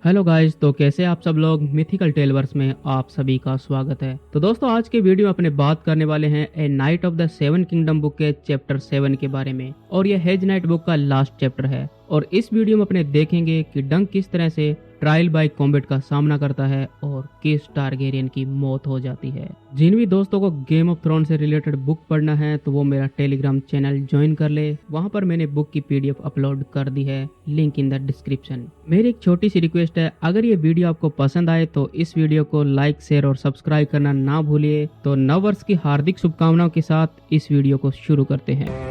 Hello guys, तो कैसे आप सब लोग। मिथिकल टेलवर्स में आप सभी का स्वागत है। तो दोस्तों, आज के वीडियो में अपने बात करने वाले हैं a knight of the seven kingdom book के चैप्टर 7 के बारे में। और यह हेज नाइट बुक का लास्ट चैप्टर है। और इस वीडियो में अपने देखेंगे कि डंक किस तरह से ट्रायल बाय कॉम्बैट का सामना करता है और किस टारगेरियन की मौत हो जाती है। जिन भी दोस्तों को गेम ऑफ थ्रोन से रिलेटेड बुक पढ़ना है तो वो मेरा टेलीग्राम चैनल ज्वाइन कर ले। वहां पर मैंने बुक की पीडीएफ अपलोड कर दी है, लिंक इन द डिस्क्रिप्शन। मेरी एक छोटी सी रिक्वेस्ट है, अगर ये वीडियो आपको पसंद आए तो इस वीडियो को लाइक, शेयर और सब्सक्राइब करना ना भूलिए। तो नव वर्ष की हार्दिक शुभकामनाओं के साथ इस वीडियो को शुरू करते हैं।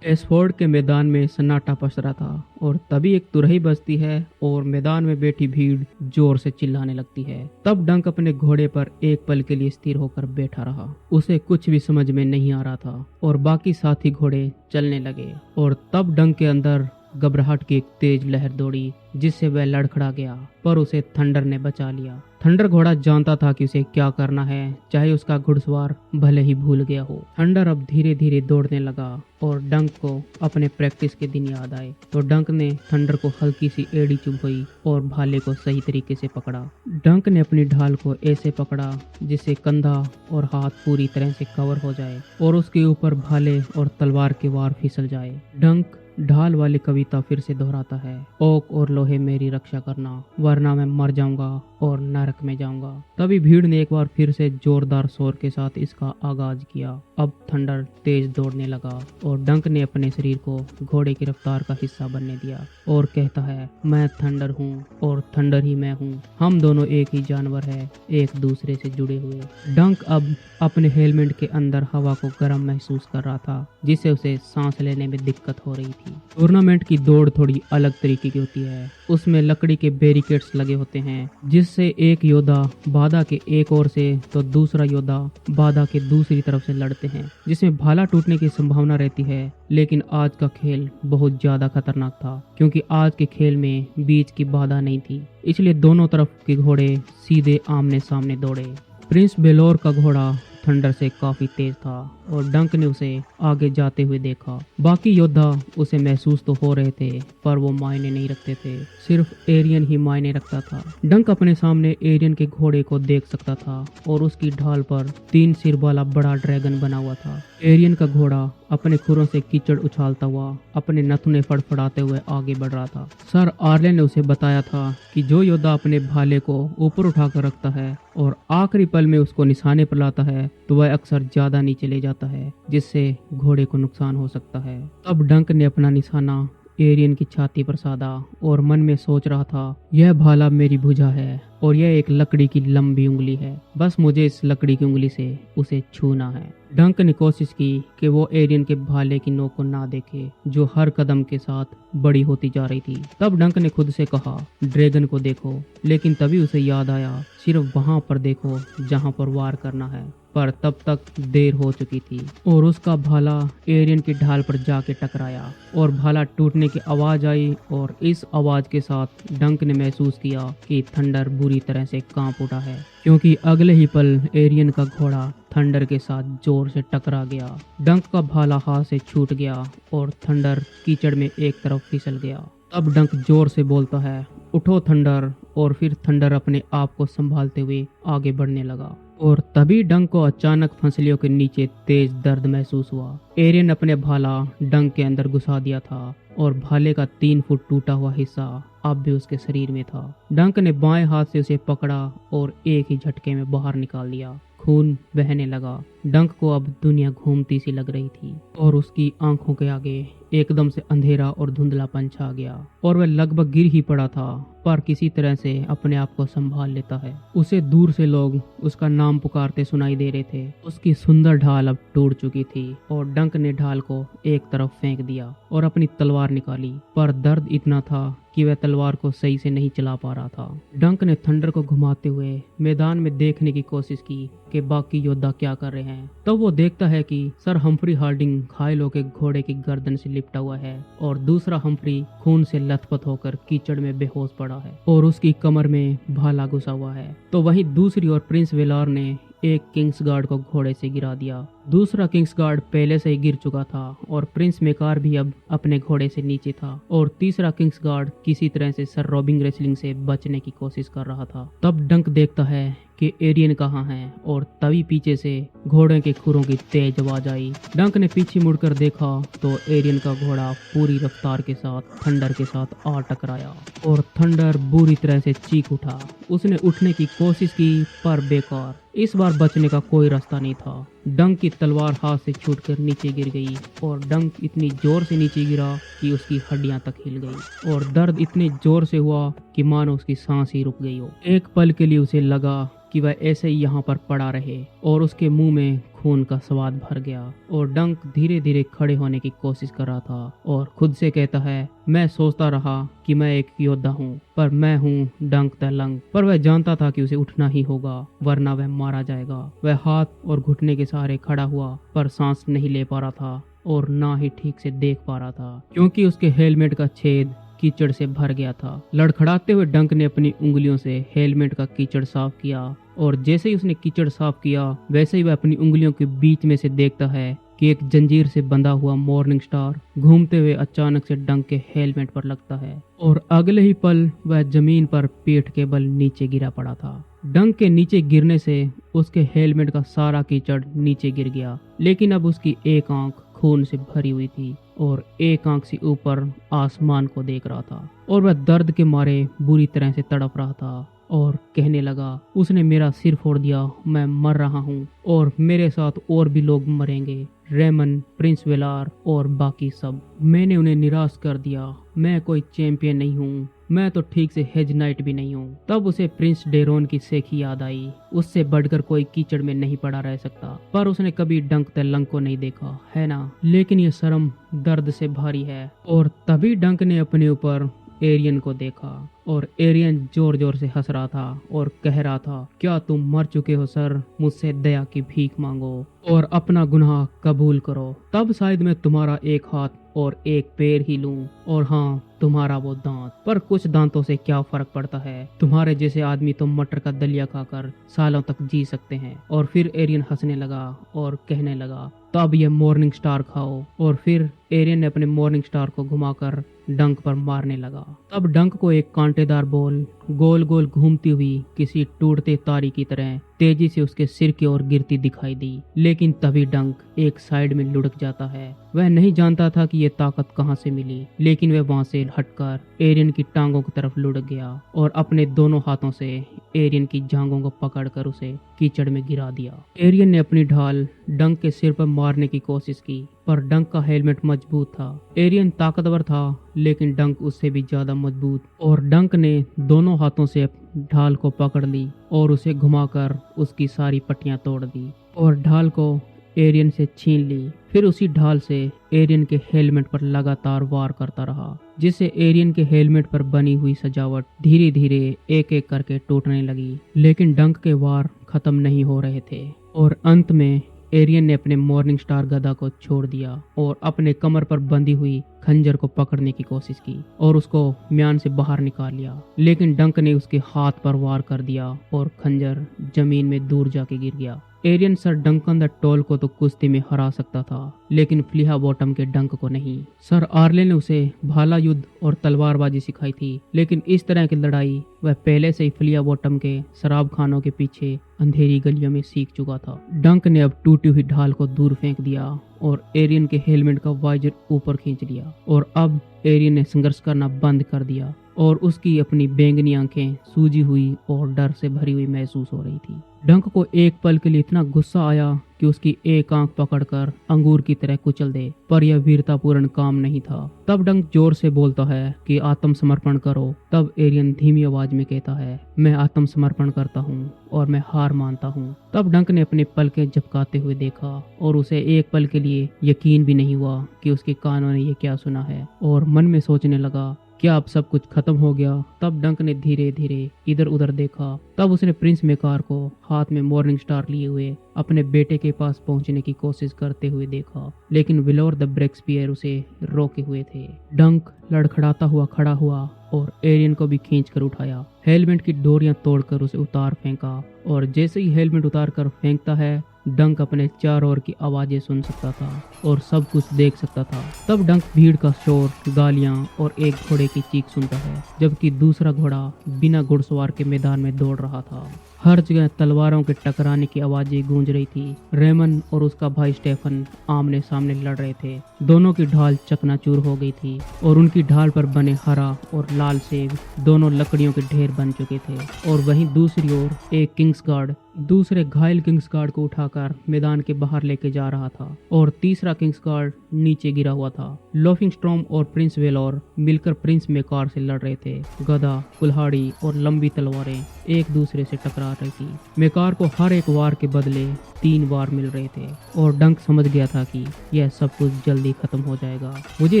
एसफोर्ड के मैदान में सन्नाटा पसरा था और तभी एक तुरही बजती है और मैदान में बैठी भीड़ जोर से चिल्लाने लगती है। तब डंक अपने घोड़े पर एक पल के लिए स्थिर होकर बैठा रहा। उसे कुछ भी समझ में नहीं आ रहा था और बाकी साथी घोड़े चलने लगे। और तब डंक के अंदर घबराहट की एक तेज लहर दौड़ी जिससे वह लड़खड़ा गया, पर उसे थंडर ने बचा लिया। थंडर घोड़ा जानता था कि उसे क्या करना है, चाहे उसका घुड़सवार भले ही भूल गया हो। थंडर अब धीरे धीरे दौड़ने लगा और डंक को अपने प्रैक्टिस के दिन याद आए। तो डंक ने थंडर को हल्की सी एड़ी चुभई और भाले को सही तरीके से पकड़ा। डंक ने अपनी ढाल को ऐसे पकड़ा जिससे कंधा और हाथ पूरी तरह से कवर हो जाए और उसके ऊपर भाले और तलवार के वार फिसल जाए। डंक ढाल वाली कविता फिर से दोहराता है, ओक और लोहे मेरी रक्षा करना, वरना मैं मर जाऊंगा और नरक में जाऊंगा। तभी भीड़ ने एक बार फिर से जोरदार शोर के साथ इसका आगाज किया। अब थंडर तेज दौड़ने लगा और डंक ने अपने शरीर को घोड़े की रफ्तार का हिस्सा बनने दिया और कहता है, मैं थंडर हूँ और थंडर ही मैं हूँ। हम दोनों एक ही जानवर है, एक दूसरे से जुड़े हुए। डंक अब अपने हेलमेट के अंदर हवा को गर्म महसूस कर रहा था जिससे उसे सांस लेने में दिक्कत हो रही थी। टूर्नामेंट की दौड़ थोड़ी अलग तरीके की होती है। उसमें लकड़ी के बैरिकेड्स लगे होते हैं जिससे एक योद्धा बाधा के एक ओर से तो दूसरा योद्धा बाधा के दूसरी तरफ से लड़ते हैं, जिसमें भाला टूटने की संभावना रहती है। लेकिन आज का खेल बहुत ज्यादा खतरनाक था क्योंकि आज के खेल में बीच की बाधा नहीं थी, इसलिए दोनों तरफ के घोड़े सीधे आमने सामने दौड़े। प्रिंस बेलोर का घोड़ा थंडर से काफी तेज था और डंक ने उसे आगे जाते हुए देखा। बाकी योद्धा उसे महसूस तो हो रहे थे पर वो मायने नहीं रखते थे, सिर्फ एरियन ही मायने रखता था। डंक अपने सामने एरियन के घोड़े को देख सकता था और उसकी ढाल पर 3 सिर वाला बड़ा ड्रैगन बना हुआ था। एरियन का घोड़ा अपने खुरों से कीचड़ उछालता हुआ अपने नथुने फड़फड़ाते हुए आगे बढ़ रहा था। सर आर्ले ने उसे बताया था कि जो योद्धा अपने भाले को ऊपर उठाकर रखता है और आखिरी पल में उसको निशाने पर लाता है तो वह अक्सर ज्यादा नीचे ले जाता है, जिससे घोड़े को नुकसान हो सकता है। तब डंक ने अपना निशाना एरियन की छाती पर साधा और मन में सोच रहा था, यह भाला मेरी भुजा है और यह एक लकड़ी की लंबी उंगली है, बस मुझे इस लकड़ी की उंगली से उसे छूना है। डंक ने कोशिश की कि वो एरियन के भाले की नोक को ना देखे जो हर कदम के साथ बड़ी होती जा रही थी। तब डंक ने खुद से कहा, ड्रैगन को देखो, लेकिन तभी उसे याद आया, सिर्फ वहां पर देखो जहां पर वार करना है। पर तब तक देर हो चुकी थी और उसका भाला एरियन की ढाल पर जाके टकराया और भाला टूटने की आवाज आई। और इस आवाज के साथ डंक ने महसूस किया कि थंडर बुरी तरह से कांप उठा है, क्योंकि अगले ही पल एरियन का घोड़ा थंडर के साथ जोर से टकरा गया। डंक का भाला हाथ से छूट गया और थंडर कीचड़ में एक तरफ फिसल गया। तब डंक जोर से बोलता है, उठो थंडर, और फिर थंडर अपने आप को संभालते हुए आगे बढ़ने लगा। और तभी डंक को अचानक फंसलियों के नीचे तेज दर्द महसूस हुआ। एरियन अपने भाला डंक के अंदर घुसा दिया था और भाले का 3 फुट टूटा हुआ हिस्सा अब भी उसके शरीर में था। डंक ने बाएं हाथ से उसे पकड़ा और एक ही झटके में बाहर निकाल दिया। खून बहने लगा। डंक को अब दुनिया घूमती सी लग रही थी और उसकी आंखों के आगे एकदम से अंधेरा और धुंधलापन छा गया और वह लगभग गिर ही पड़ा था, पर किसी तरह से अपने आप को संभाल लेता है। उसे दूर से लोग उसका नाम पुकारते सुनाई दे रहे थे। उसकी सुंदर ढाल अब टूट चुकी थी और डंक ने ढाल को एक तरफ फेंक दिया और अपनी तलवार निकाली, पर दर्द इतना था कि वह तलवार को सही से नहीं चला पा रहा था। डंक ने थंडर को घुमाते हुए मैदान में देखने की कोशिश की कि बाकी योद्धा क्या कर रहे हैं। तब वो देखता है कि सर हम्फ्री हार्डिंग घायल होकर घोड़े की गर्दन से लिपटा हुआ है और दूसरा हम्फ्री खून से लथपथ होकर कीचड़ में बेहोश पड़ा है और उसकी कमर में भाला घुसा हुआ है। तो वहीं दूसरी ओर प्रिंस वेलार ने एक किंग्स गार्ड को घोड़े से गिरा दिया दूसरा किंग्स गार्ड पहले से ही गिर चुका था और प्रिंस मेकार भी अब अपने घोड़े से नीचे था और तीसरा किंग्स गार्ड किसी तरह से सर रॉबिंग रेसलिंग से बचने की कोशिश कर रहा था। तब डंक देखता है कि एरियन कहाँ है और तभी पीछे से घोड़े के खुरों की तेज आवाज आई। डंक ने पीछे मुड़कर देखा तो एरियन का घोड़ा पूरी रफ्तार के साथ थंडर के साथ आ टकराया और थंडर बुरी तरह से चीख उठा। उसने उठने की कोशिश की पर बेकार। इस बार बचने का कोई रास्ता नहीं था। डंक की तलवार हाथ से छूटकर नीचे गिर गई और डंक इतनी जोर से नीचे गिरा कि उसकी हड्डियां तक हिल गई और दर्द इतने जोर से हुआ कि मानो उसकी सांस ही रुक गई हो। एक पल के लिए उसे लगा कि वह ऐसे ही यहाँ पर पड़ा रहे और उसके मुंह में खून का स्वाद भर गया और डंक धीरे धीरे खड़े होने की कोशिश कर रहा था और खुद से कहता है, मैं सोचता रहा कि मैं एक योद्धा हूँ पर मैं हूँ डंक द लंग। पर वह जानता था कि उसे उठना ही होगा वरना वह मारा जाएगा। वह हाथ और घुटने के सहारे खड़ा हुआ पर सांस नहीं ले पा रहा था और ना ही ठीक से देख पा रहा था क्योंकि उसके हेलमेट का छेद कीचड़ से भर गया था। लड़खड़ाते हुए डंक ने अपनी उंगलियों से हेलमेट का कीचड़ साफ किया और जैसे ही उसने कीचड़ साफ किया वैसे ही वह अपनी उंगलियों के बीच में से देखता है कि एक जंजीर से बंधा हुआ मॉर्निंग स्टार घूमते हुए अचानक से डंक के हेलमेट पर लगता है और अगले ही पल वह जमीन पर पीठ के बल नीचे गिरा पड़ा था। डंक के नीचे गिरने से उसके हेलमेट का सारा कीचड़ नीचे गिर गया लेकिन अब उसकी एक आंख खून से भरी हुई थी और एक आंख से ऊपर आसमान को देख रहा था और वह दर्द के मारे बुरी तरह से तड़प रहा था और कहने लगा, उसने मेरा सिर फोड़ दिया, मैं मर रहा हूँ और मेरे साथ और भी लोग मरेंगे, रेमन, प्रिंस वेलार और बाकी सब। मैंने उन्हें निराश कर दिया। मैं कोई चैंपियन नहीं हूँ, मैं तो ठीक से हेज नाइट भी नहीं हूँ। तब उसे प्रिंस डेरोन की सेखी याद आई। उससे बढ़कर कोई कीचड़ में नहीं पड़ा रह सकता। पर उसने कभी डंक द लंग को नहीं देखा है ना, लेकिन ये शर्म दर्द से भारी है। और तभी डंक ने अपने ऊपर एरियन को देखा और एरियन जोर जोर से हंस रहा था और कह रहा था, क्या तुम मर चुके हो सर? मुझसे दया की भीख मांगो और अपना गुनाह कबूल करो, तब शायद मैं तुम्हारा एक हाथ और एक पैर ही लूं और हाँ, तुम्हारा वो दांत। पर कुछ दांतों से क्या फर्क पड़ता है? तुम्हारे जैसे आदमी तो मटर का दलिया खाकर सालों तक जी सकते हैं। और फिर एरियन हंसने लगा और कहने लगा, तब ये मॉर्निंग स्टार खाओ। और फिर एरियन ने अपने मॉर्निंग स्टार को घुमाकर डंक पर मारने लगा। तब डंक को एक कांटेदार बॉल गोल गोल घूमती हुई किसी टूटते तारे की तरह तेजी से उसके सिर की ओर गिरती दिखाई दी। लेकिन तभी डंक एक साइड में लुढ़क जाता है। वह नहीं जानता था कि ये ताकत कहां से मिली, लेकिन वह वहां से हटकर एरियन की टांगों की तरफ लुढ़क गया और अपने दोनों हाथों से एरियन की जांघों को पकड़कर उसे कीचड़ में गिरा दिया। एरियन ने अपनी ढाल डंक के सिर पर मारने की कोशिश की, पर डंक का हेलमेट मजबूत था। एरियन ताकतवर था, लेकिन डंक उससे भी ज्यादा मजबूत, और डंक ने दोनों हाथों से ढाल को पकड़ ली और उसे घुमाकर उसकी सारी पट्टियां तोड़ दी और ढाल को एरियन से छीन ली। फिर उसी ढाल से एरियन के हेलमेट पर लगातार वार करता रहा, जिससे एरियन के हेलमेट पर बनी हुई सजावट धीरे धीरे एक एक करके टूटने लगी। लेकिन डंक के वार खत्म नहीं हो रहे थे और अंत में एरियन ने अपने मॉर्निंग स्टार गदा को छोड़ दिया और अपने कमर पर बंधी हुई खंजर को पकड़ने की कोशिश की और उसको म्यान से बाहर निकाल लिया। लेकिन डंक ने उसके हाथ पर वार कर दिया और खंजर जमीन में दूर जाके गिर गया। Arryn Ser Duncan the Tall को तो कुश्ती में हरा सकता था, लेकिन फ्लिया बॉटम के डंक को नहीं। सर आर्ले ने उसे भाला युद्ध और तलवारबाजी सिखाई थी, लेकिन इस तरह की लड़ाई वह पहले से ही फ्लिया बॉटम के शराब खानों के पीछे अंधेरी गलियों में सीख चुका था। डंक ने अब टूटी हुई ढाल को दूर फेंक दिया और एरियन के हेलमेट का वाइजर ऊपर खींच लिया और अब एरियन ने संघर्ष करना बंद कर दिया और उसकी अपनी बैंगनी आंखें सूजी हुई और डर से भरी हुई महसूस हो रही थी। डंक को एक पल के लिए इतना गुस्सा आया कि उसकी एक आंख पकड़कर अंगूर की तरह कुचल दे, पर यह वीरतापूर्ण काम नहीं था। तब डंक जोर से बोलता है कि आत्मसमर्पण करो। तब एरियन धीमी आवाज में कहता है, मैं आत्मसमर्पण करता हूँ और मैं हार मानता हूँ। तब डंक ने अपने पलकें झपकाते हुए देखा और उसे एक पल के लिए यकीन भी नहीं हुआ कि उसके कानों ने ये क्या सुना है और मन में सोचने लगा, क्या अब सब कुछ खत्म हो गया? तब डंक ने धीरे धीरे इधर उधर देखा। तब उसने प्रिंस मेकार को हाथ में मॉर्निंग स्टार लिए हुए अपने बेटे के पास पहुंचने की कोशिश करते हुए देखा, लेकिन विलोर द ब्रेक्सपियर उसे रोके हुए थे। डंक लड़खड़ाता हुआ खड़ा हुआ और एरियन को भी खींचकर उठाया। हेलमेट की डोरियां तोड़कर उसे उतार फेंका, और जैसे ही हेलमेट उतार कर फेंकता है, डंक अपने चारों ओर की आवाजें सुन सकता था और सब कुछ देख सकता था। तब डंक भीड़ का शोर, गालियां और एक घोड़े की चीख सुनता है, जबकि दूसरा घोड़ा बिना घुड़सवार के मैदान में दौड़ रहा था। हर जगह तलवारों के टकराने की आवाजें गूंज रही थी। रेमन और उसका भाई स्टेफन आमने सामने लड़ रहे थे। दोनों की ढाल चकनाचूर हो गई थी और उनकी ढाल पर बने हरा और लाल सेब दोनों लकड़ियों के ढेर बन चुके थे। और वहीं दूसरी ओर एक किंग्स गार्ड दूसरे घायल किंग्स गार्ड को उठाकर मैदान के बाहर लेके जा रहा था, और तीसरा किंग्स गार्ड नीचे गिरा हुआ था। लोफिंग स्ट्रॉम और प्रिंस वेलोर मिलकर प्रिंस मेकार से लड़ रहे थे। गदा, कुल्हाड़ी और लंबी तलवारें एक दूसरे से टकरा रही थी। मेकार को हर एक वार के बदले 3 वार मिल रहे थे, और डंक समझ गया था कि यह सब कुछ जल्दी खत्म हो जाएगा। मुझे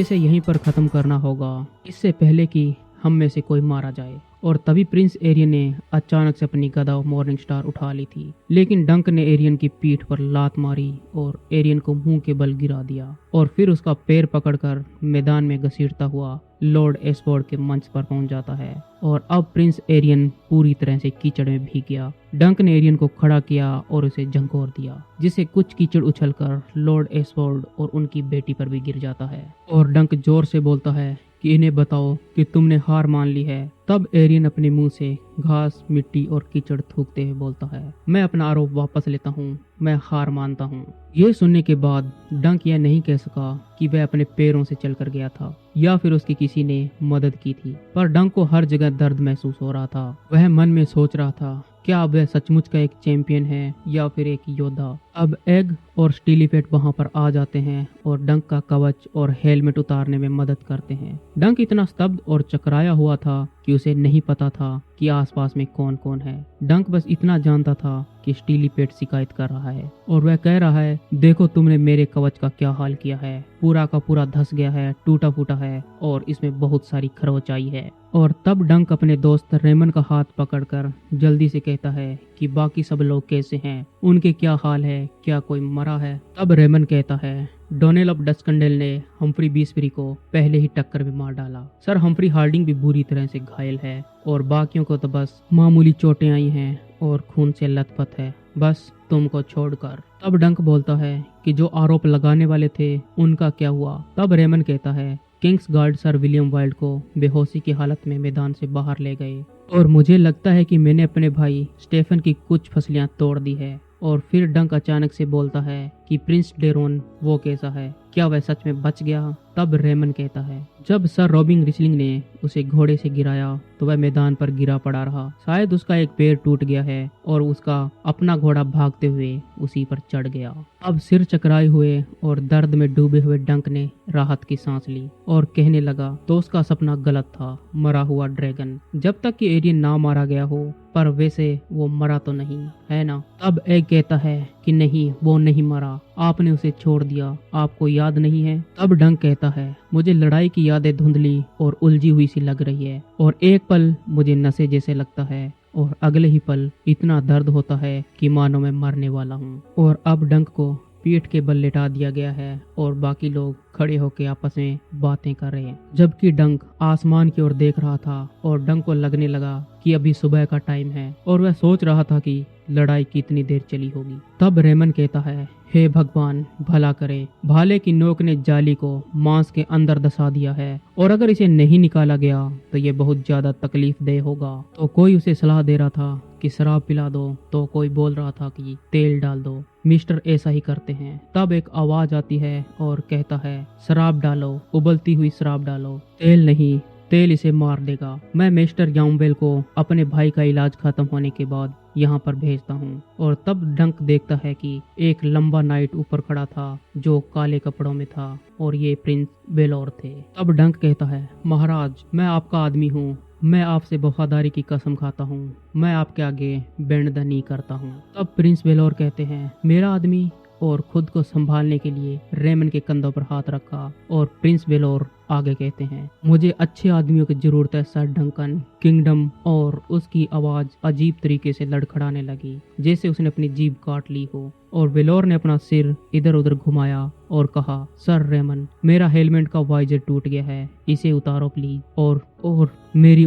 इसे यहीं पर खत्म करना होगा, इससे पहले कि हम में से कोई मारा जाए। और तभी प्रिंस एरियन ने अचानक से अपनी गदा मॉर्निंग स्टार उठा ली थी, लेकिन डंक ने एरियन की पीठ पर लात मारी और एरियन को मुंह के बल गिरा दिया, और फिर उसका पैर पकड़कर मैदान में घसीटता हुआ लॉर्ड एस्फोर्ड के मंच पर पहुंच जाता है। और अब प्रिंस एरियन पूरी तरह से कीचड़ में भीग गया। डंक ने एरियन को खड़ा किया और उसे झंकोर दिया, जिससे कुछ कीचड़ उछलकर लॉर्ड एस्फोर्ड और उनकी बेटी पर भी गिर जाता है। और डंक जोर से बोलता है कि इन्हें बताओ कि तुमने हार मान ली है। तब एरियन अपने मुंह से घास, मिट्टी और कीचड़ थूकते हुए बोलता है, मैं अपना आरोप वापस लेता हूँ, मैं हार मानता हूँ। ये सुनने के बाद डंक यह नहीं कह सका कि वह अपने पैरों से चलकर गया था या फिर उसकी किसी ने मदद की थी, पर डंक को हर जगह दर्द महसूस हो रहा था। वह मन में सोच रहा था, क्या अब वह सचमुच का एक चैंपियन है या फिर एक योद्धा। अब एग और स्टीलीपेट वहां पर आ जाते हैं और डंक का कवच और हेलमेट उतारने में मदद करते हैं। डंक इतना स्तब्ध और चकराया हुआ था कि उसे नहीं पता था कि आसपास में कौन कौन है। डंक बस इतना जानता था कि स्टीलीपेट शिकायत कर रहा है और वह कह रहा है, देखो तुमने मेरे कवच का क्या हाल किया है, पूरा का पूरा धस गया है, टूटा फूटा है और इसमें बहुत सारी खरोच आई है। और तब डंक अपने दोस्त रेमन का हाथ पकड़कर जल्दी से कहता है कि बाकी सब लोग कैसे हैं, उनके क्या हाल है, क्या कोई मरा है। तब रेमन कहता है, डोनेल ऑफ डस्कंडेल ने हम्फ्री बीसबरी को पहले ही टक्कर में मार डाला। सर हम्फ्री हार्डिंग भी बुरी तरह से घायल है और बाकियों को तो बस मामूली चोटें आई हैं और खून से लथपथ है, बस तुमको छोड़कर। तब डंक बोलता है कि जो आरोप लगाने वाले थे उनका क्या हुआ। तब रेमन कहता है, Kings guard sir William wild को बेहोशी की हालत में मैदान से बाहर ले गए और मुझे लगता है कि मैंने अपने भाई स्टेफन की कुछ फसलियां तोड़ दी है। और फिर डंक अचानक से बोलता है कि प्रिंस डेरोन वो कैसा है, क्या वह सच में बच गया। तब रेमन कहता है, जब सर रॉबिंग रिसलिंग ने उसे घोड़े से गिराया तो वह मैदान पर गिरा पड़ा रहा, शायद उसका एक पैर टूट गया है और उसका अपना घोड़ा भागते हुए उसी पर चढ़ गया। अब सिर चकराए हुए और दर्द में डूबे हुए डंक ने राहत की सांस ली और कहने लगा, तो उसका सपना गलत था, मरा हुआ ड्रैगन। जब तक कि एरियन ना मारा गया हो, पर वैसे वो मरा तो नहीं है ना। तब एग कहता है कि नहीं, वो नहीं मरा, आपने उसे छोड़ दिया, आपको याद नहीं है। तब डंक कहता है, मुझे लड़ाई की यादें धुंधली और उलझी हुई सी लग रही है और एक पल मुझे नशे जैसे लगता है और अगले ही पल इतना दर्द होता है कि मानो मैं मरने वाला हूँ। और अब डंक को पीठ के बल लेटा दिया गया है और बाकी लोग खड़े होकर आपस में बातें कर रहे हैं, जबकि डंक आसमान की ओर देख रहा था और डंक को लगने लगा कि अभी सुबह का टाइम है और वह सोच रहा था कि लड़ाई कितनी देर चली होगी। तब रेमन कहता है, हे भगवान भला करे, भाले की नोक ने जाली को मांस के अंदर धंसा दिया है और अगर इसे नहीं निकाला गया तो ये बहुत ज्यादा तकलीफ दे होगा। तो कोई उसे सलाह दे रहा था कि शराब पिला दो, तो कोई बोल रहा था कि तेल डाल दो, मिस्टर ऐसा ही करते हैं। तब एक आवाज आती है और कहता है, शराब डालो, उबलती हुई शराब डालो, तेल नहीं, तेल इसे मार देगा। मैं मिस्टर याम्बेल को अपने भाई का इलाज खत्म होने के बाद यहाँ पर भेजता हूँ। और तब डंक देखता है कि एक लंबा नाइट ऊपर खड़ा था जो काले कपड़ों में था और ये प्रिंस वेलोर थे। तब डंक कहता है, महाराज मैं आपका आदमी हूँ, मैं आपसे वफादारी की कसम खाता हूँ, मैं आपके आगे बेंड द नी करता हूँ। तब प्रिंस वेलोर कहते हैं, मेरा आदमी, और खुद को संभालने के लिए रेमन के कंधों पर हाथ रखा और प्रिंस वेलोर आगे कहते हैं, मुझे अच्छे आदमियों की जरूरत है सर डंकन। किंगडम। और उसकी आवाज अजीब तरीके से लड़खड़ाने लगी, जैसे उसने अपनी जीभ काट ली हो। और वेलोर ने अपना सिर इधर उधर घुमाया और कहा, सर रेमन, मेरा हेलमेट का वाइजर टूट गया है, इसे उतारो प्लीज। और मेरी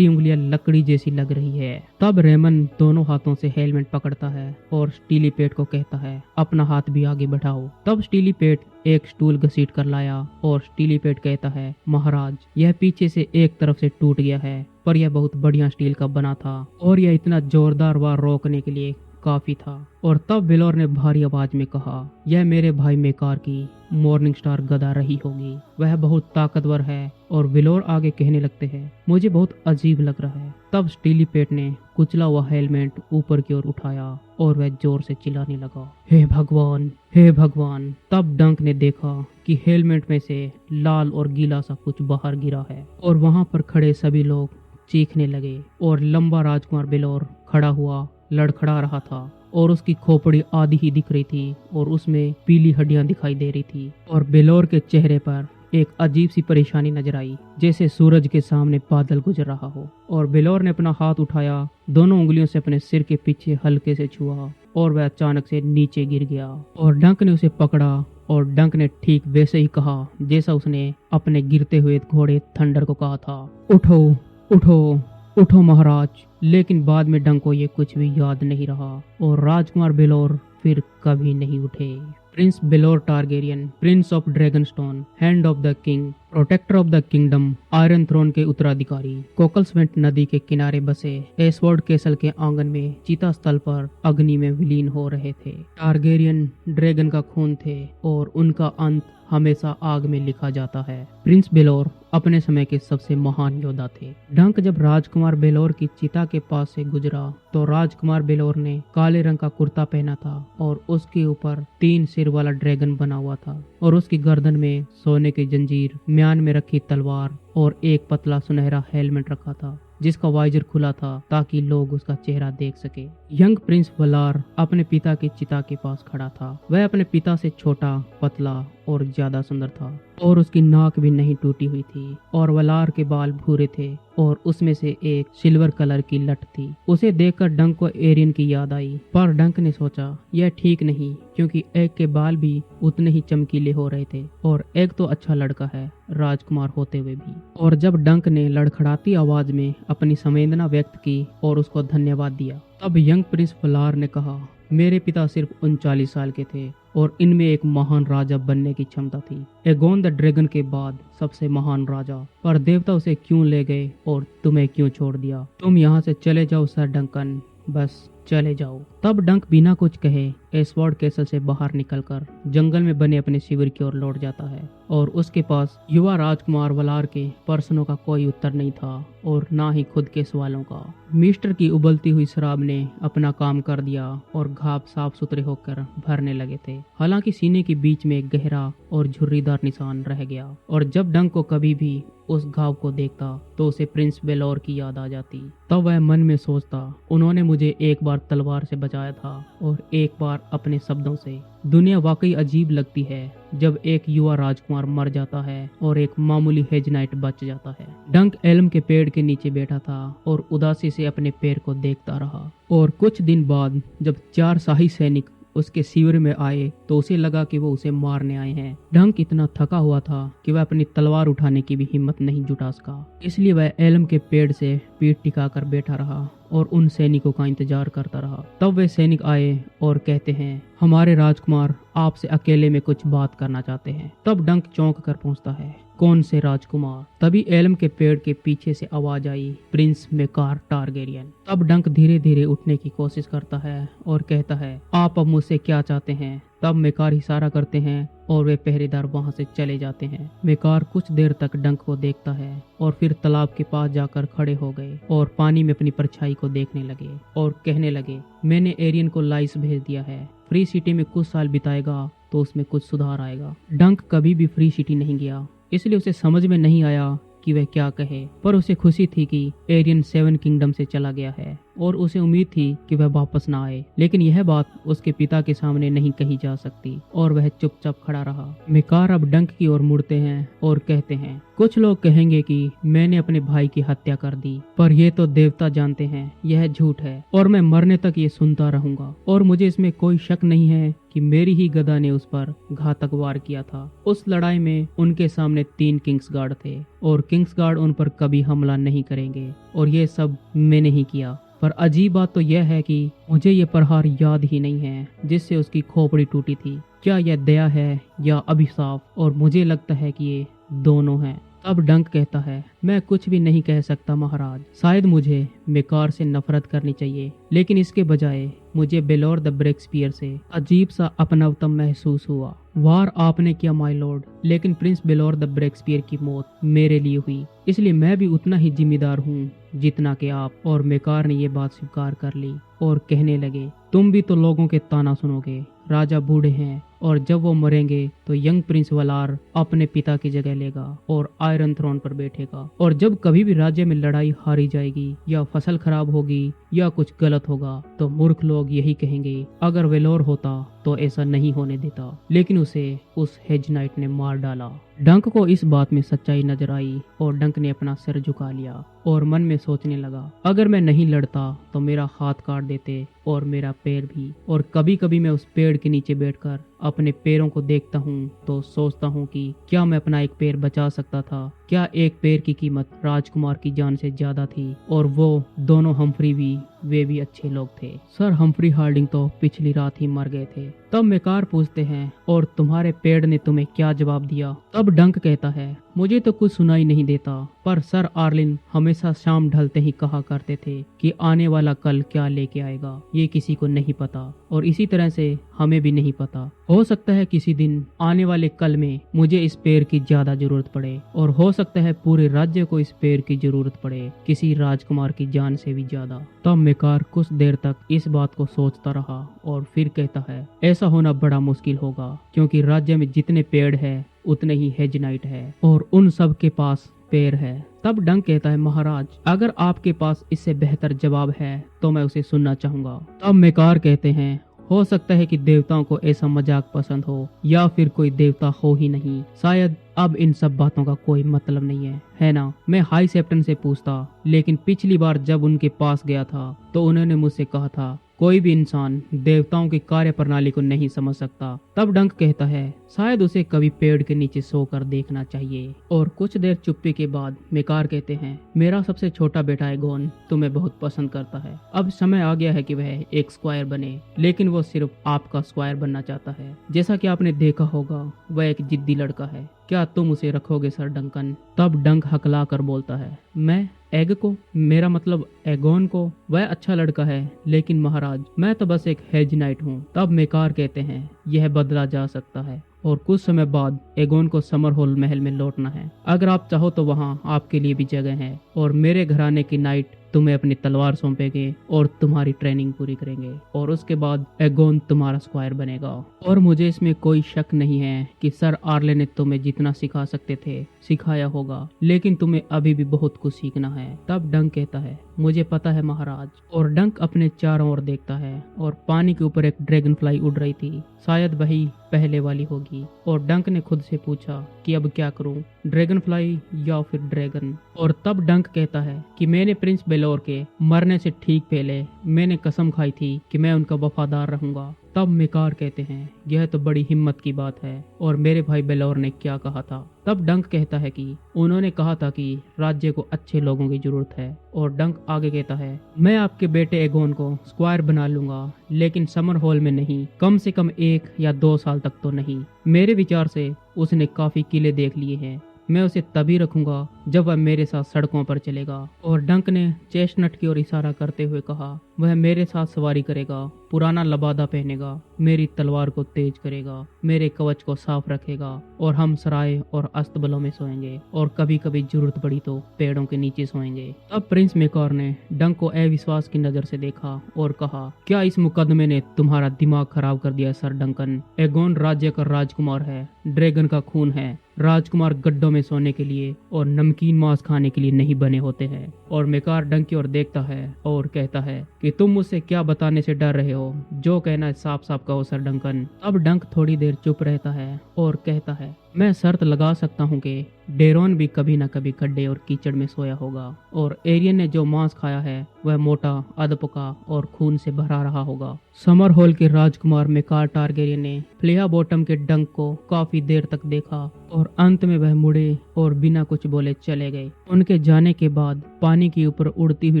उंगलियां लकड़ी जैसी लग रही है। तब रेमन दोनों हाथों से हेलमेट पकड़ता है और स्टीली पेट को कहता है, अपना हाथ भी आगे बढ़ाओ। तब स्टीली पेट एक स्टूल घसीट कर लाया और स्टीली पेट कहता है, महाराज, यह पीछे से एक तरफ से टूट गया है, पर यह बहुत बढ़िया स्टील का बना था और यह इतना जोरदार वार रोकने के लिए काफी था। और तब वेलोर ने भारी आवाज में कहा, यह मेरे भाई मेकार की मॉर्निंग स्टार गदा रही होगी, वह बहुत ताकतवर है। और वेलोर आगे कहने लगते हैं, मुझे बहुत अजीब लग रहा है। तब स्टीली पेट ने कुचला हुआ हेलमेट ऊपर की ओर उठाया और वह जोर से चिल्लाने लगा, हे भगवान, हे भगवान। तब डंक ने देखा कि हेलमेट में से लाल और गीला सा कुछ बाहर गिरा है और वहां पर खड़े सभी लोग चीखने लगे। और लंबा राजकुमार वेलोर खड़ा हुआ लड़खड़ा रहा था और उसकी खोपड़ी आधी ही दिख रही थी और उसमें पीली हड्डियां दिखाई दे रही थी। और बेलोर के चेहरे पर एक अजीब सी परेशानी नजर आई, जैसे सूरज के सामने बादल गुजर रहा हो। और बेलोर ने अपना हाथ उठाया, दोनों उंगलियों से अपने सिर के पीछे हल्के से छुआ और वह अचानक से नीचे गिर गया। और डंक ने उसे पकड़ा और डंक ने ठीक वैसे ही कहा जैसा उसने अपने गिरते हुए घोड़े थंडर को कहा था, उठो उठो उठो महाराज। लेकिन बाद में डंक को ये कुछ भी याद नहीं रहा और राजकुमार बेलोर फिर कभी नहीं उठे। Prince Baelor Targaryen, prince of Dragonstone, hand of the king, protector of the kingdom, iron throne के उत्तराधिकारी, कोकल्सवेंट नदी के किनारे बसे एसवर्ड कैसल के आंगन में चिता स्थल पर अग्नि में विलीन हो रहे थे। टारगेरियन ड्रैगन का खून थे और उनका अंत हमेशा आग में लिखा जाता है। प्रिंस बेलोर अपने समय के सबसे महान योद्धा थे। डंक जब राजकुमार बेलोर की चिता के पास से गुजरा तो राजकुमार बेलोर ने काले रंग का कुर्ता पहना था और उसके ऊपर 3 सिर वाला ड्रैगन बना हुआ था और उसकी गर्दन में सोने की जंजीर, म्यान में रखी तलवार और एक पतला सुनहरा हेलमेट रखा था जिसका वाइजर खुला था ताकि लोग उसका चेहरा देख सके। यंग प्रिंस वलार अपने पिता की चिता के पास खड़ा था। वह अपने पिता से छोटा, पतला और ज्यादा सुंदर था और उसकी नाक भी नहीं टूटी हुई थी और वलार के बाल भूरे थे और उसमें से एक सिल्वर कलर की लट थी। उसे देखकर डंक को एरियन की याद आई, पर डंक ने सोचा यह ठीक नहीं, क्योंकि एग के बाल भी उतने ही चमकीले हो रहे थे और एग तो अच्छा लड़का है राजकुमार होते हुए भी। और जब डंक ने लड़खड़ाती आवाज में अपनी संवेदना व्यक्त की और उसको धन्यवाद दिया, तब यंग प्रिंस वलार ने कहा, मेरे पिता सिर्फ 39 साल के थे और इनमें एक महान राजा बनने की क्षमता थी, एगोन द ड्रैगन के बाद सबसे महान राजा। पर देवता उसे क्यों ले गए और तुम्हें क्यों छोड़ दिया? तुम यहाँ से चले जाओ सर डंकन, बस चले जाओ। तब डंक बिना कुछ कहे एसवर्ड कैसल से बाहर निकलकर जंगल में बने अपने शिविर की ओर लौट जाता है और उसके पास युवा राजकुमार वलार के प्रश्नों का कोई उत्तर नहीं था और ना ही खुद के सवालों का। मिस्टर की उबलती हुई शराब ने अपना काम कर दिया और घाव साफ सुथरे होकर भरने लगे थे। हालांकि सीने के बीच में एक गहरा और झुर्रीदार निशान रह गया और जब डंक को कभी भी उस घाव को देखता तो उसे प्रिंस बेलोर की याद आ जाती। तब वह मन में सोचता, उन्होंने मुझे एक बार तलवार से बचाया था और एक बार अपने शब्दों से। दुनिया वाकई अजीब लगती है जब एक युवा राजकुमार मर जाता है और एक मामूली हेज नाइट बच जाता है। डंक एल्म के पेड़ के नीचे बैठा था और उदासी से अपने पैर को देखता रहा। और कुछ दिन बाद जब 4 शाही सैनिक उसके शिविर में आए तो उसे लगा कि वो उसे मारने आए हैं। डंक इतना थका हुआ था कि वह अपनी तलवार उठाने की भी हिम्मत नहीं जुटा सका, इसलिए वह एल्म के पेड़ से पीठ टिकाकर बैठा रहा और उन सैनिकों का इंतजार करता रहा। तब वे सैनिक आए और कहते हैं, हमारे राजकुमार आपसे अकेले में कुछ बात करना चाहते हैं। तब डंक चौंक कर पहुंचता है, कौन से राजकुमार? तभी एल्म के पेड़ के पीछे से आवाज आई, प्रिंस मेकार टारगेरियन। तब डंक धीरे धीरे उठने की कोशिश करता है और कहता है, आप अब मुझसे क्या चाहते हैं? तब मेकार इशारा करते हैं और वे पहरेदार वहां से चले जाते हैं। मेकार कुछ देर तक डंक को देखता है और फिर तालाब के पास जाकर खड़े हो गए और पानी में अपनी परछाई को देखने लगे और कहने लगे, मैंने एरियन को लाइस भेज दिया है, फ्री सिटी में कुछ साल बिताएगा तो उसमें कुछ सुधार आएगा। डंक कभी भी फ्री सिटी नहीं गया, इसलिए उसे समझ में नहीं आया कि वह क्या कहे, पर उसे खुशी थी कि एरियन 7 किंगडम से चला गया है और उसे उम्मीद थी कि वह वापस ना आए, लेकिन यह बात उसके पिता के सामने नहीं कही जा सकती और वह चुपचाप खड़ा रहा। मेकार अब डंक की ओर मुड़ते हैं और कहते हैं, कुछ लोग कहेंगे कि मैंने अपने भाई की हत्या कर दी, पर ये तो देवता जानते हैं यह झूठ है और मैं मरने तक ये सुनता रहूंगा और मुझे इसमें कोई शक नहीं है कि मेरी ही गदा ने उस पर घातक वार किया था। उस लड़ाई में उनके सामने 3 किंग्स गार्ड थे और किंग्स गार्ड उन पर कभी हमला नहीं करेंगे और ये सब मैंने ही किया। पर अजीब बात तो यह है कि मुझे ये प्रहार याद ही नहीं है जिससे उसकी खोपड़ी टूटी थी। क्या यह दया है या अभिशाप? और मुझे लगता है कि ये दोनों हैं। तब डंक कहता है, मैं कुछ भी नहीं कह सकता महाराज। शायद मुझे मेकार से नफरत करनी चाहिए, लेकिन इसके बजाय मुझे बेलोर द ब्रेक्सपियर से अजीब सा अपनापन महसूस हुआ। वार आपने किया माय लॉर्ड, लेकिन प्रिंस बेलोर द ब्रेक्सपियर की मौत मेरे लिए हुई, इसलिए मैं भी उतना ही जिम्मेदार हूँ जितना कि आप। और मेकार ने ये बात स्वीकार कर ली और कहने लगे, तुम भी तो लोगों के ताना सुनोगे। राजा बूढ़े हैं और जब वो मरेंगे तो यंग प्रिंस वलार अपने पिता की जगह लेगा और आयरन थ्रोन पर बैठेगा। और जब कभी भी राज्य में लड़ाई हारी जाएगी या फसल खराब होगी या कुछ गलत होगा तो मूर्ख लोग यही कहेंगे, अगर वेलोर होता तो ऐसा नहीं होने देता, लेकिन उसे उस हेज नाइट ने मार डाला। डंक को इस बात में सच्चाई नजर आई और डंक ने अपना सिर झुका लिया और मन में सोचने लगा, अगर मैं नहीं लड़ता तो मेरा हाथ काट देते और मेरा पैर भी। और कभी कभी मैं उस पेड़ के नीचे बैठकर अपने पैरों को देखता हूँ तो सोचता हूँ कि क्या मैं अपना एक पैर बचा सकता था? क्या एक पैर की कीमत राजकुमार की जान से ज्यादा थी? और वो दोनों हम्फ्री भी, वे भी अच्छे लोग थे। सर हम्फ्री हार्डिंग तो पिछली रात ही मर गए थे। तब मेकार पूछते हैं, और तुम्हारे पेड़ ने तुम्हें क्या जवाब दिया? तब डंक कहता है, मुझे तो कुछ सुनाई नहीं देता, पर सर आर्लिन हमेशा शाम ढलते ही कहा करते थे कि आने वाला कल क्या लेके आएगा ये किसी को नहीं पता, और इसी तरह से हमें भी नहीं पता। हो सकता है किसी दिन आने वाले कल में मुझे इस पेड़ की ज्यादा जरूरत पड़े, और हो सकता है पूरे राज्य को इस पेड़ की जरूरत पड़े, किसी राजकुमार की जान से भी ज्यादा। तब मेकार कुछ देर तक इस बात को सोचता रहा और फिर कहता है, ऐसा होना बड़ा मुश्किल होगा, क्योंकि राज्य में जितने पेड़ है उतने ही हेज नाइट है और उन सब के पास पैर है। तब डंक कहता है, महाराज अगर आपके पास इससे बेहतर जवाब है तो मैं उसे सुनना चाहूंगा। तब मेकार कहते हैं, हो सकता है कि देवताओं को ऐसा मजाक पसंद हो, या फिर कोई देवता हो ही नहीं। शायद अब इन सब बातों का कोई मतलब नहीं है ना? मैं हाई सेप्टन से पूछता, लेकिन पिछली बार जब उनके पास गया था तो उन्होंने मुझसे कहा था कोई भी इंसान देवताओं की कार्य प्रणाली को नहीं समझ सकता। तब डंक कहता है, शायद उसे कभी पेड़ के नीचे सोकर देखना चाहिए। और कुछ देर चुप्पी के बाद मेकार कहते हैं, मेरा सबसे छोटा बेटा एगोन तुम्हें बहुत पसंद करता है। अब समय आ गया है कि वह एक स्क्वायर बने, लेकिन वो सिर्फ आपका स्क्वायर बनना चाहता है। जैसा कि आपने देखा होगा वह एक जिद्दी लड़का है। क्या तुम उसे रखोगे सर डंकन? तब डंक हकला कर बोलता है, मैं एग को? मेरा मतलब एगोन को? वह अच्छा लड़का है, लेकिन महाराज मैं तो बस एक हेज नाइट हूँ। तब मेकार कहते हैं, यह बदला जा सकता है और कुछ समय बाद एगोन को समरहोल महल में लौटना है। अगर आप चाहो तो वहाँ आपके लिए भी जगह है, और मेरे घराने की नाइट तुम्हें अपनी तलवार सौंपेंगे और तुम्हारी ट्रेनिंग पूरी करेंगे, और उसके बाद एगोन तुम्हारा स्क्वायर बनेगा। और मुझे इसमें कोई शक नहीं है कि सर आर्ले ने तुम्हें जितना सिखा सकते थे सिखाया होगा, लेकिन तुम्हें अभी भी बहुत कुछ सीखना है। तब डंक कहता है, मुझे पता है महाराज। और डंक अपने चारों ओर देखता है और पानी के ऊपर एक ड्रैगन फ्लाई उड़ रही थी, शायद वही पहले वाली होगी। और डंक ने खुद से पूछा कि अब क्या करूं, ड्रैगन फ्लाई या फिर ड्रैगन? और तब डंक कहता है कि मैंने प्रिंस बेलोर के मरने से ठीक पहले मैंने कसम खाई थी कि मैं उनका वफादार रहूंगा। तब मेकार कहते हैं, यह तो बड़ी हिम्मत की बात है, और मेरे भाई बेलोर ने क्या कहा था? तब डंक कहता है कि उन्होंने कहा था कि राज्य को अच्छे लोगों की जरूरत है। और डंक आगे कहता है, मैं आपके बेटे एगोन को स्क्वायर बना लूंगा, लेकिन समर हॉल में नहीं, कम से कम 1 या 2 साल तक तो नहीं। मेरे विचार से उसने काफी किले देख लिए हैं, मैं उसे तभी रखूंगा जब वह मेरे साथ सड़कों पर चलेगा। और डंक ने चेस्टनट की ओर इशारा करते हुए कहा, वह मेरे साथ सवारी करेगा, पुराना लबादा पहनेगा, मेरी तलवार को तेज करेगा, मेरे कवच को साफ रखेगा, और हम सराय और अस्तबलों में सोएंगे, और कभी कभी जरूरत पड़ी तो पेड़ों के नीचे सोएंगे। तब प्रिंस मेकार ने डंक को अविश्वास की नजर से देखा और कहा, क्या इस मुकदमे ने तुम्हारा दिमाग खराब कर दिया सर डंकन? एगोन राज्य का राजकुमार है, ड्रैगन का खून है। राजकुमार गड्ढों में सोने के लिए और नमकीन नमकीन मांस खाने के लिए नहीं बने होते हैं। और मेकार डंक की ओर देखता है और कहता है कि तुम मुझसे क्या बताने से डर रहे हो, जो कहना है साफ साफ कहो सर डंकन। अब डंक थोड़ी देर चुप रहता है और कहता है, मैं शर्त लगा सकता हूँ कि डेरोन भी कभी न कभी गड्ढे और कीचड़ में सोया होगा और एरियन ने जो मांस खाया है वह मोटा, अधपका और खून से भरा रहा होगा। समर हॉल के राजकुमार मेकार टारगेरियन ने फ्लेहा बॉटम के डंक को काफी देर तक देखा और अंत में वह मुड़े और बिना कुछ बोले चले गए। उनके जाने के बाद पानी के ऊपर उड़ती हुई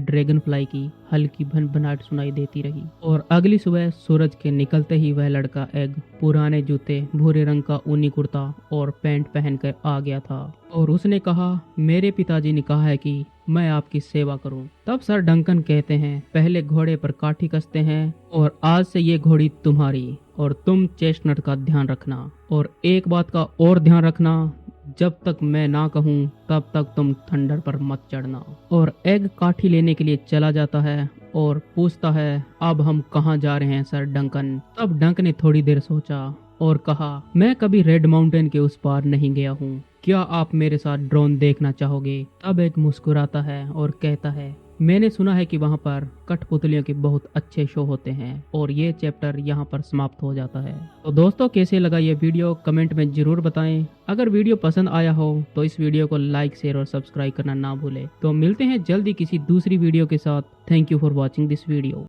ड्रैगन फ्लाई की हल्की भनभनाहट सुनाई देती रही और अगली सुबह सूरज के निकलते ही वह लड़का एग पुराने जूते, भूरे रंग का ऊनी कुर्ता और पैंट पहनकर आ गया था और उसने कहा, मेरे पिताजी ने कहा है कि मैं आपकी सेवा करूं। तब सर डंकन कहते हैं, पहले घोड़े पर काठी कसते हैं और आज से ये घोड़ी तुम्हारी और तुम चेस्टनट का ध्यान रखना और एक बात का और ध्यान रखना, जब तक मैं ना कहूँ तब तक तुम थंडर पर मत चढ़ना। और एग काठी लेने के लिए चला जाता है और पूछता है, अब हम कहाँ जा रहे हैं सर डंकन। तब डंक ने थोड़ी देर सोचा और कहा, मैं कभी रेड माउंटेन के उस पार नहीं गया हूँ, क्या आप मेरे साथ ड्रोन देखना चाहोगे। तब एग मुस्कुराता है और कहता है, मैंने सुना है कि वहाँ पर कठपुतलियों के बहुत अच्छे शो होते हैं। और ये चैप्टर यहाँ पर समाप्त हो जाता है। तो दोस्तों कैसे लगा ये वीडियो कमेंट में जरूर बताएं। अगर वीडियो पसंद आया हो तो इस वीडियो को लाइक, शेयर और सब्सक्राइब करना ना भूलें। तो मिलते हैं जल्दी किसी दूसरी वीडियो के साथ। Thank you for watching this video.